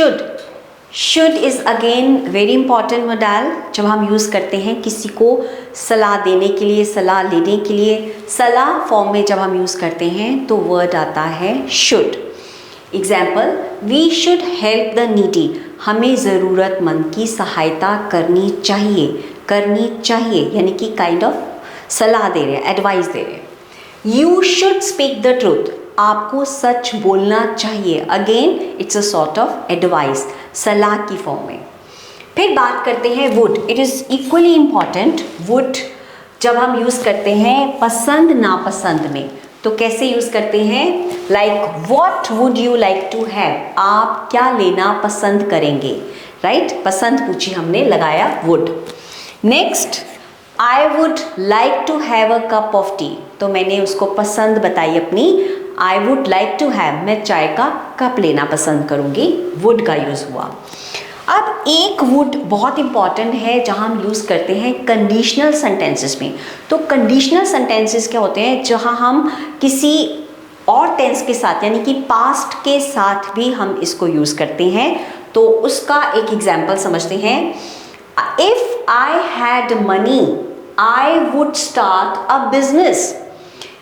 Should is again very important modal जब हम use करते हैं किसी को सलाह देने के लिए, सलाह लेने के लिए। सलाह फॉर्म में जब हम यूज़ करते हैं तो वर्ड आता है should. Example, we should help the needy, हमें ज़रूरतमंद की सहायता करनी चाहिए यानी कि काइंड ऑफ सलाह दे रहे हैं, एडवाइस दे रहे हैं। You should speak the truth, आपको सच बोलना चाहिए। Again it's a sort of advice, सलाह की फॉर्म में। फिर बात करते हैं would. It is equally important. Would जब हम यूज़ करते हैं पसंद नापसंद में, तो कैसे यूज़ करते हैं? Like what would you like to have, आप क्या लेना पसंद करेंगे, राइट? पसंद पूछी हमने, लगाया would. Next, I would like to have a cup of tea, तो मैंने उसको पसंद बताई अपनी। I would like to have, मैं चाय का कप लेना पसंद करूँगी, वुड का यूज़ हुआ। अब एक वुड बहुत इंपॉर्टेंट है जहाँ हम यूज़ करते हैं कंडीशनल सेंटेंसेस में। तो कंडीशनल सेंटेंसेस क्या होते हैं? जहाँ हम किसी और टेंस के साथ यानी कि पास्ट के साथ भी हम इसको यूज़ करते हैं। तो उसका एक एग्जाम्पल समझते हैं। If I had money I would start a business.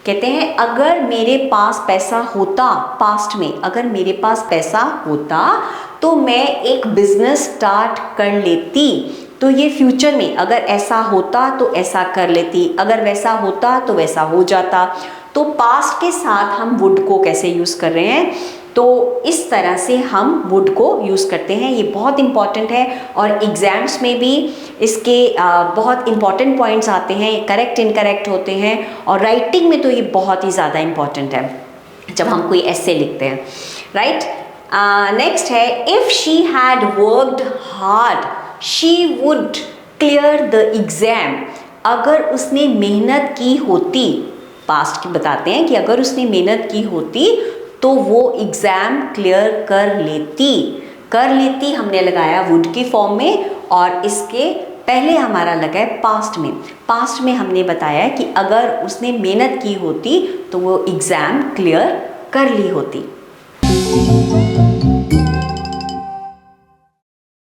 कहते हैं अगर मेरे पास पैसा होता, पास्ट में अगर मेरे पास पैसा होता तो मैं एक बिजनेस स्टार्ट कर लेती। तो ये फ्यूचर में अगर ऐसा होता तो ऐसा कर लेती, अगर वैसा होता तो वैसा हो जाता। तो पास्ट के साथ हम वुड को कैसे यूज़ कर रहे हैं? तो इस तरह से हम वुड को यूज़ करते हैं। ये बहुत इंपॉर्टेंट है और एग्ज़ाम्स में भी इसके बहुत इंपॉर्टेंट पॉइंट्स आते हैं, करेक्ट इनकरेक्ट होते हैं। और राइटिंग में तो ये बहुत ही ज़्यादा इंपॉर्टेंट है जब हम कोई ऐसे लिखते हैं, राइट? नेक्स्ट है, if she had worked hard she would clear the exam. अगर उसने मेहनत की होती, पास्ट की बताते हैं कि अगर उसने मेहनत की होती तो वो एग्ज़ाम क्लियर कर लेती हमने लगाया वुड की फॉर्म में। और इसके पहले हमारा लगा है पास्ट में। पास्ट में हमने बताया कि अगर उसने मेहनत की होती तो वो एग्ज़ाम क्लियर कर ली होती।